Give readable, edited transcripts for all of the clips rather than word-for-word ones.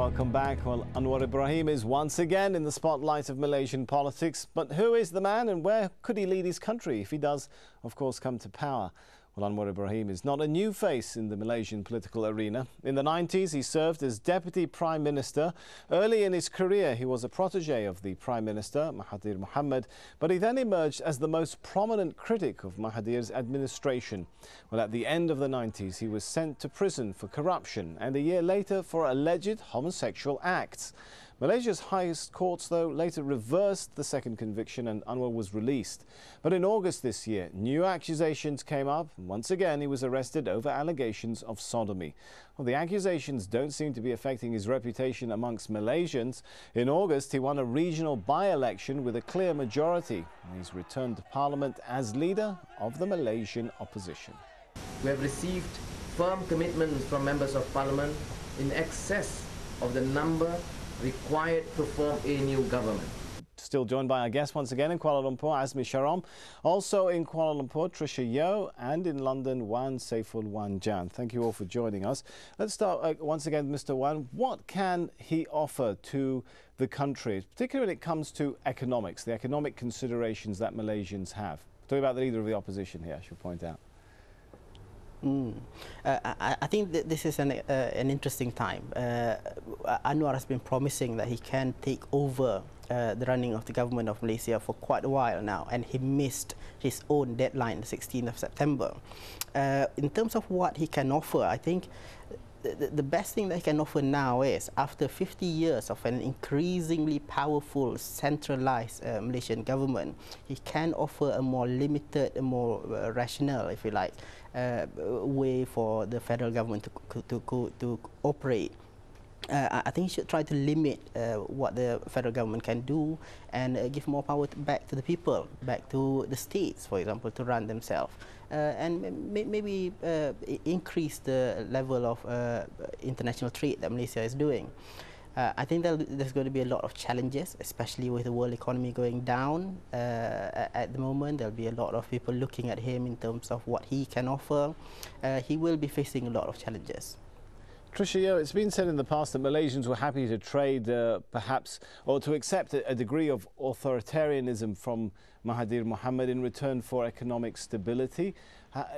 Welcome back. Well, Anwar Ibrahim is once again in the spotlight of Malaysian politics. But who is the man and where could he lead his country if he does, of course, come to power? Well, Anwar Ibrahim is not a new face in the Malaysian political arena. In the 90s, he served as Deputy Prime Minister. Early in his career, he was a protege of the Prime Minister, Mahathir Mohamad, but he then emerged as the most prominent critic of Mahathir's administration. Well, at the end of the 90s, he was sent to prison for corruption and a year later for alleged homosexual acts. Malaysia's highest courts, though, later reversed the second conviction and Anwar was released. But in August this year, new accusations came up. Once again, he was arrested over allegations of sodomy. Well, the accusations don't seem to be affecting his reputation amongst Malaysians. In August, he won a regional by-election with a clear majority. He's returned to Parliament as leader of the Malaysian opposition. We have received firm commitments from members of Parliament in excess of the number required to form a new government. Still joined by our guest once again in Kuala Lumpur, Azmi Sharom. Also in Kuala Lumpur, Tricia Yeo, and in London, Wan Saiful Wan Jan. Thank you all for joining us. Let's start once again, Mr. Wan. What can he offer to the country, particularly when it comes to economics, the economic considerations that Malaysians have? Talking about the leader of the opposition here, I should point out. I think that this is an interesting time. Anwar has been promising that he can take over the running of the government of Malaysia for quite a while now, and he missed his own deadline, the 16th of September. In terms of what he can offer, I think the best thing that he can offer now is, after 50 years of an increasingly powerful, centralized Malaysian government, he can offer a more limited, a more rational, if you like, way for the federal government to operate. I think he should try to limit what the federal government can do and give more power back to the people, back to the states, for example, to run themselves. And maybe increase the level of international trade that Malaysia is doing. I think there's going to be a lot of challenges, especially with the world economy going down at the moment. There'll be a lot of people looking at him in terms of what he can offer. He will be facing a lot of challenges. Tricia, it's been said in the past that Malaysians were happy to trade perhaps, or to accept a degree of authoritarianism from Mahathir Mohamad in return for economic stability.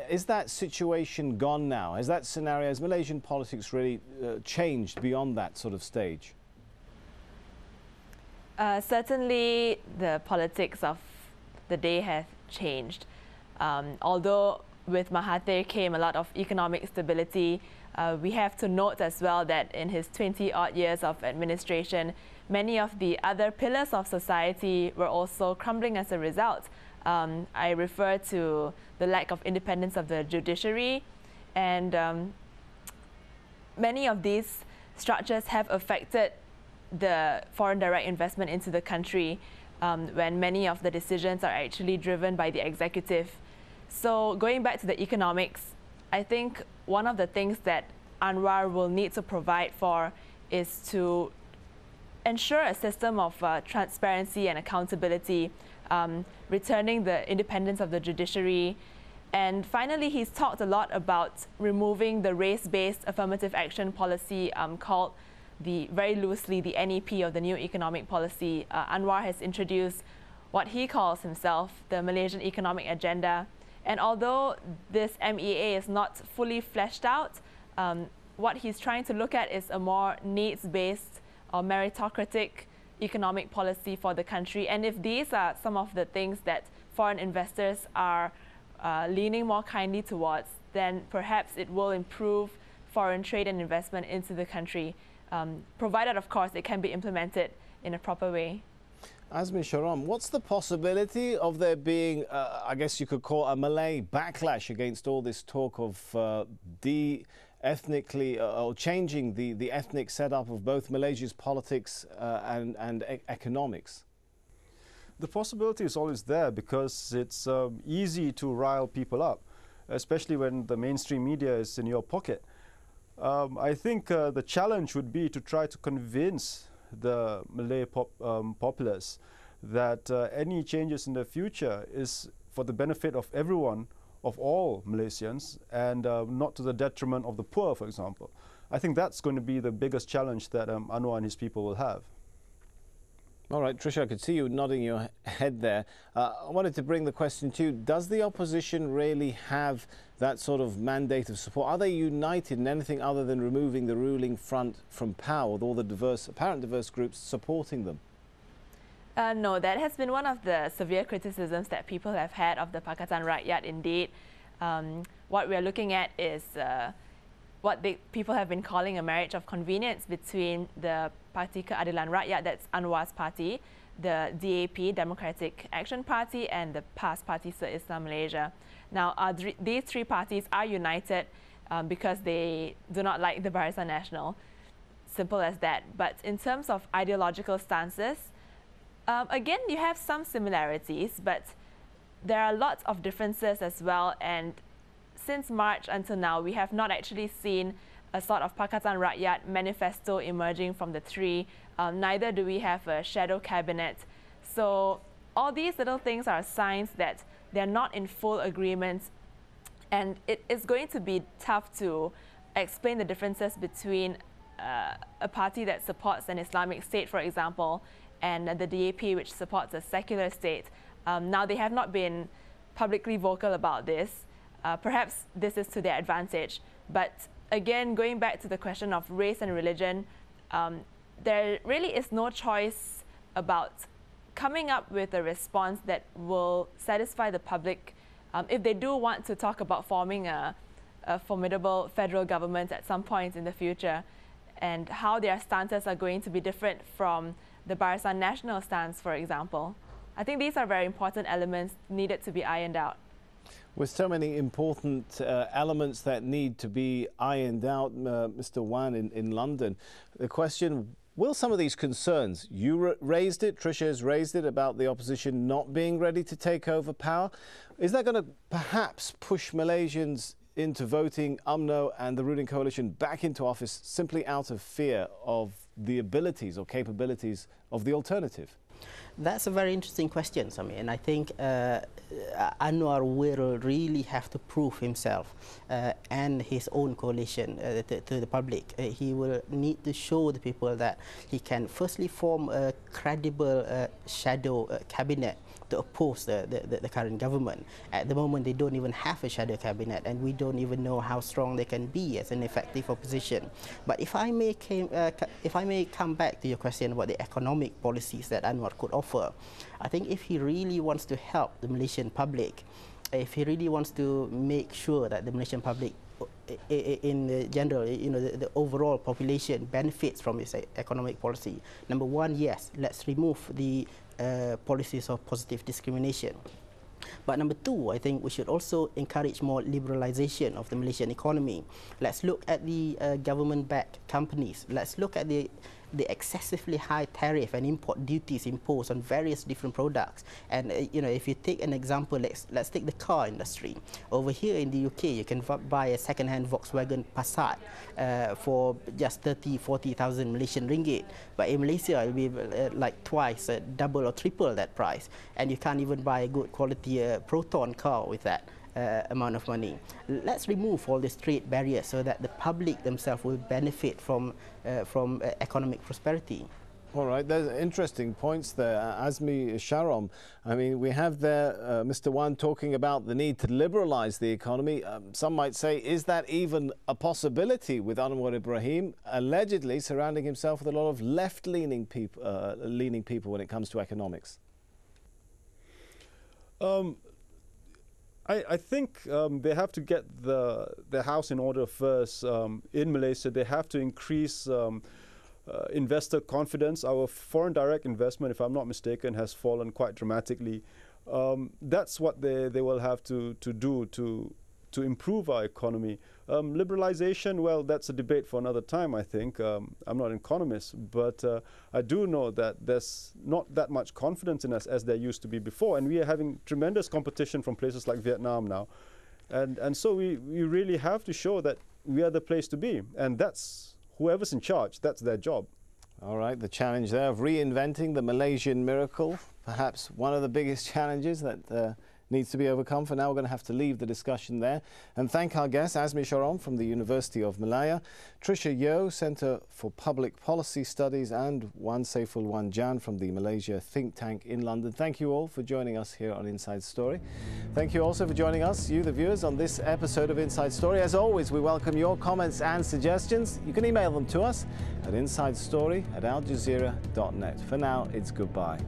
Is that situation gone now? Has that scenario, has Malaysian politics really changed beyond that sort of stage? Certainly the politics of the day have changed. Although with Mahathir came a lot of economic stability, we have to note as well that in his 20-odd years of administration, many of the other pillars of society were also crumbling as a result. I refer to the lack of independence of the judiciary, and many of these structures have affected the foreign direct investment into the country when many of the decisions are actually driven by the executive. So going back to the economics, I think one of the things that Anwar will need to provide for is to ensure a system of transparency and accountability, returning the independence of the judiciary. And finally, he's talked a lot about removing the race-based affirmative action policy called very loosely the NEP, or the New Economic Policy. Anwar has introduced what he calls himself the Malaysian Economic Agenda. And although this MEA is not fully fleshed out, what he's trying to look at is a more needs-based or meritocratic economic policy for the country. And if these are some of the things that foreign investors are leaning more kindly towards, then perhaps it will improve foreign trade and investment into the country, provided, of course, it can be implemented in a proper way. Azmi Sharom, what's the possibility of there being, I guess you could call a Malay backlash against all this talk of ethnically or changing the ethnic setup of both Malaysia's politics and economics? The possibility is always there because it's easy to rile people up, especially when the mainstream media is in your pocket. I think the challenge would be to try to convince the Malay populace that any changes in the future is for the benefit of everyone, of all Malaysians, and not to the detriment of the poor, for example. I think that's going to be the biggest challenge that Anwar and his people will have. All right, Trisha, I could see you nodding your head there. I wanted to bring the question to you. Does the opposition really have that sort of mandate of support? Are they united in anything other than removing the ruling front from power, with all the apparent diverse groups supporting them? No, that has been one of the severe criticisms that people have had of the Pakatan Rakyat indeed. What we are looking at is what people have been calling a marriage of convenience between the Parti Keadilan Rakyat, that's Anwar's party, the DAP, Democratic Action Party, and the PAS, Parti Se-Islam Malaysia. Now, these three parties are united because they do not like the Barisan Nasional. Simple as that. But in terms of ideological stances, again, you have some similarities, but there are lots of differences as well. And since March until now, we have not actually seen a sort of Pakatan Rakyat manifesto emerging from the three. Neither do we have a shadow cabinet. So all these little things are signs that they're not in full agreement. And it is going to be tough to explain the differences between a party that supports an Islamic state, for example, and the DAP, which supports a secular state. Now, they have not been publicly vocal about this. Perhaps this is to their advantage. But again, going back to the question of race and religion, there really is no choice about coming up with a response that will satisfy the public if they do want to talk about forming a formidable federal government at some point in the future, and how their stances are going to be different from the Barisan Nasional stance, for example. I think these are very important elements needed to be ironed out. With so many important elements that need to be ironed out, Mr. Wan in London, the question, will some of these concerns, you raised it, Trisha has raised it, about the opposition not being ready to take over power, is that going to perhaps push Malaysians into voting UMNO and the ruling coalition back into office simply out of fear of the abilities or capabilities of the alternative? That's a very interesting question, Sami, and I think Anwar will really have to prove himself and his own coalition to the public. He will need to show the people that he can firstly form a credible shadow cabinet to oppose the current government. At the moment, they don't even have a shadow cabinet, and we don't even know how strong they can be as an effective opposition. But if I may come back to your question about the economic policies that Anwar could offer, I think if he really wants to help the Malaysian public, if he really wants to make sure that the Malaysian public in general, the overall population benefits from his economic policy. Number one, yes, let's remove the policies of positive discrimination. But number two, I think we should also encourage more liberalization of the Malaysian economy. Let's look at the government-backed companies. Let's look at the excessively high tariff and import duties imposed on various different products. And if you take an example, let's take the car industry. Over here in the UK, you can buy a second-hand Volkswagen Passat for just 30,000-40,000 Malaysian ringgit. But in Malaysia, it will be like twice, double or triple that price. And you can't even buy a good quality Proton car with that amount of money. Let's remove all these trade barriers so that the public themselves will benefit from economic prosperity. All right, there's interesting points there. Azmi Sharom, I mean, we have there Mr. Wan talking about the need to liberalize the economy. Some might say, is that even a possibility with Anwar Ibrahim allegedly surrounding himself with a lot of left-leaning people when it comes to economics? I think they have to get their house in order first. In Malaysia, they have to increase investor confidence. Our foreign direct investment, if I'm not mistaken, has fallen quite dramatically. That's what they will have to do to improve our economy. Liberalization, well, that's a debate for another time, I think. I'm not an economist, but I do know that there's not that much confidence in us as there used to be before, and we are having tremendous competition from places like Vietnam now. And so we really have to show that we are the place to be, and that's whoever's in charge, that's their job. All right, the challenge there of reinventing the Malaysian miracle, perhaps one of the biggest challenges that needs to be overcome. For now, we're going to have to leave the discussion there and thank our guests, Azmi Sharon from the University of Malaya, Tricia Yeo, Centre for Public Policy Studies, and Wan Saiful Wan Jan from the Malaysia think tank in London. Thank you all for joining us here on Inside Story. Thank you also for joining us, you the viewers, on this episode of Inside Story. As always, we welcome your comments and suggestions. You can email them to us at insidestory@aljazeera.net. For now, it's goodbye.